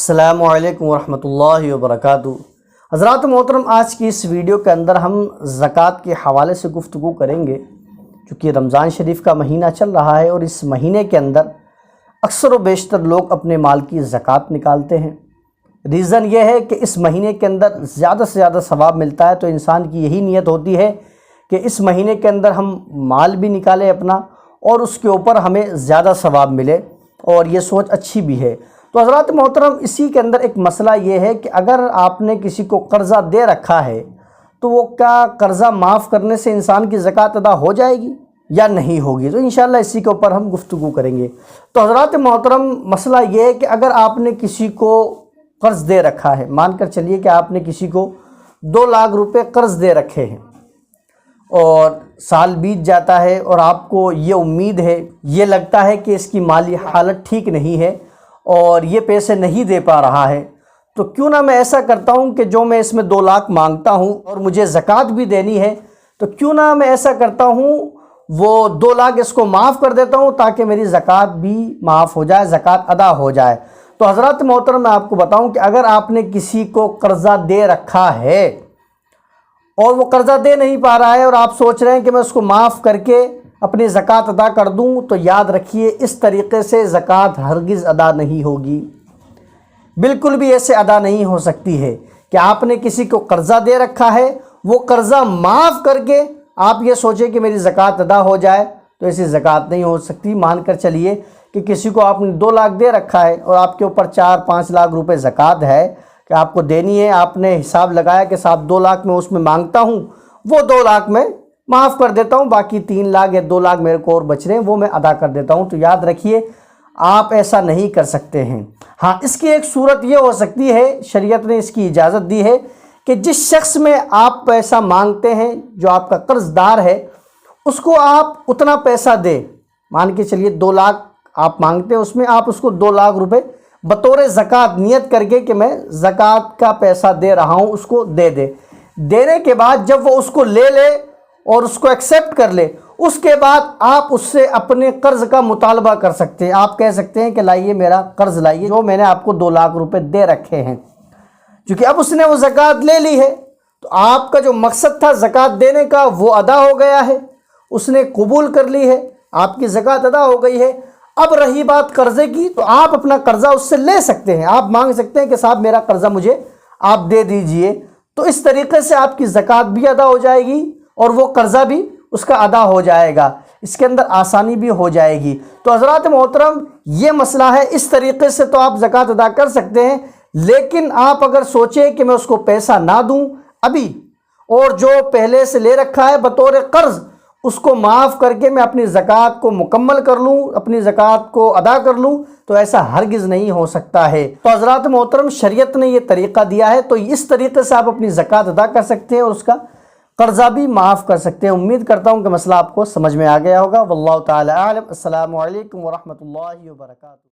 السلام علیکم ورحمۃ اللہ وبرکاتہ۔ حضرات محترم، آج کی اس ویڈیو کے اندر ہم زکوٰۃ کے حوالے سے گفتگو کریں گے، چونکہ رمضان شریف کا مہینہ چل رہا ہے اور اس مہینے کے اندر اکثر و بیشتر لوگ اپنے مال کی زکوٰۃ نکالتے ہیں۔ ریزن یہ ہے کہ اس مہینے کے اندر زیادہ سے زیادہ ثواب ملتا ہے، تو انسان کی یہی نیت ہوتی ہے کہ اس مہینے کے اندر ہم مال بھی نکالیں اپنا اور اس کے اوپر ہمیں زیادہ ثواب ملے، اور یہ سوچ اچھی بھی ہے۔ تو حضرات محترم، اسی کے اندر ایک مسئلہ یہ ہے کہ اگر آپ نے کسی کو قرضہ دے رکھا ہے تو وہ کیا قرضہ معاف کرنے سے انسان کی زکوٰۃ ادا ہو جائے گی یا نہیں ہوگی؟ تو انشاءاللہ اسی کے اوپر ہم گفتگو کریں گے۔ تو حضرات محترم، مسئلہ یہ ہے کہ اگر آپ نے کسی کو قرض دے رکھا ہے، مان کر چلیے کہ آپ نے کسی کو 2 لاکھ روپے قرض دے رکھے ہیں اور سال بیت جاتا ہے اور آپ کو یہ امید ہے، یہ لگتا ہے کہ اس کی مالی حالت ٹھیک نہیں ہے اور یہ پیسے نہیں دے پا رہا ہے، تو کیوں نہ میں ایسا کرتا ہوں کہ جو میں اس میں 2 لاکھ مانگتا ہوں اور مجھے زکوٰۃ بھی دینی ہے، تو کیوں نہ میں ایسا کرتا ہوں وہ 2 لاکھ اس کو معاف کر دیتا ہوں تاکہ میری زکوٰۃ بھی معاف ہو جائے، زکوٰۃ ادا ہو جائے۔ تو حضرات محترم، میں آپ کو بتاؤں کہ اگر آپ نے کسی کو قرضہ دے رکھا ہے اور وہ قرضہ دے نہیں پا رہا ہے اور آپ سوچ رہے ہیں کہ میں اس کو معاف کر کے اپنی زکوٰۃ ادا کر دوں، تو یاد رکھیے اس طریقے سے زکوٰۃ ہرگز ادا نہیں ہوگی، بالکل بھی ایسے ادا نہیں ہو سکتی ہے کہ آپ نے کسی کو قرضہ دے رکھا ہے، وہ قرضہ معاف کر کے آپ یہ سوچیں کہ میری زکوٰۃ ادا ہو جائے، تو ایسی زکوٰۃ نہیں ہو سکتی۔ مان کر چلیے کہ کسی کو آپ نے 2 لاکھ دے رکھا ہے اور آپ کے اوپر 4-5 لاکھ روپے زکوٰۃ ہے کہ آپ کو دینی ہے، آپ نے حساب لگایا کہ صاحب 2 لاکھ میں اس میں مانگتا ہوں، وہ 2 لاکھ میں معاف کر دیتا ہوں، باقی 3 لاکھ یا 2 لاکھ میرے کو اور بچ رہے ہیں وہ میں ادا کر دیتا ہوں۔ تو یاد رکھیے آپ ایسا نہیں کر سکتے ہیں۔ ہاں، اس کی ایک صورت یہ ہو سکتی ہے، شریعت نے اس کی اجازت دی ہے کہ جس شخص میں آپ پیسہ مانگتے ہیں، جو آپ کا قرض دار ہے، اس کو آپ اتنا پیسہ دیں۔ مان کے چلیے 2 لاکھ آپ مانگتے ہیں، اس میں آپ اس کو 2 لاکھ روپے بطور زکوٰۃ نیت کر کے کہ میں زکوٰۃ کا پیسہ دے رہا ہوں، اس کو دے دے۔ دینے کے بعد جب وہ اس کو لے لے اور اس کو ایکسیپٹ کر لے، اس کے بعد آپ اس سے اپنے قرض کا مطالبہ کر سکتے ہیں۔ آپ کہہ سکتے ہیں کہ لائیے میرا قرض لائیے، جو میں نے آپ کو 2 لاکھ روپے دے رکھے ہیں۔ چونکہ اب اس نے وہ زکوٰۃ لے لی ہے، تو آپ کا جو مقصد تھا زکوٰۃ دینے کا وہ ادا ہو گیا ہے، اس نے قبول کر لی ہے، آپ کی زکوٰۃ ادا ہو گئی ہے۔ اب رہی بات قرضے کی، تو آپ اپنا قرضہ اس سے لے سکتے ہیں، آپ مانگ سکتے ہیں کہ صاحب میرا قرضہ مجھے آپ دے دیجئے، تو اس طریقے سے آپ کی زکوٰۃ بھی ادا ہو جائے گی اور وہ قرضہ بھی اس کا ادا ہو جائے گا، اس کے اندر آسانی بھی ہو جائے گی۔ تو حضرات محترم، یہ مسئلہ ہے، اس طریقے سے تو آپ زکوٰۃ ادا کر سکتے ہیں، لیکن آپ اگر سوچیں کہ میں اس کو پیسہ نہ دوں ابھی اور جو پہلے سے لے رکھا ہے بطور قرض اس کو معاف کر کے میں اپنی زکوٰۃ کو مکمل کر لوں، اپنی زکوٰۃ کو ادا کر لوں، تو ایسا ہرگز نہیں ہو سکتا ہے۔ تو حضرات محترم، شریعت نے یہ طریقہ دیا ہے، تو اس طریقے سے آپ اپنی زکوٰۃ ادا کر سکتے ہیں اور اس کا قرضہ بھی معاف کر سکتے ہیں۔ امید کرتا ہوں کہ مسئلہ آپ کو سمجھ میں آ گیا ہوگا۔ واللہ تعالی اعلم۔ السلام علیکم ورحمۃ اللہ وبرکاتہ۔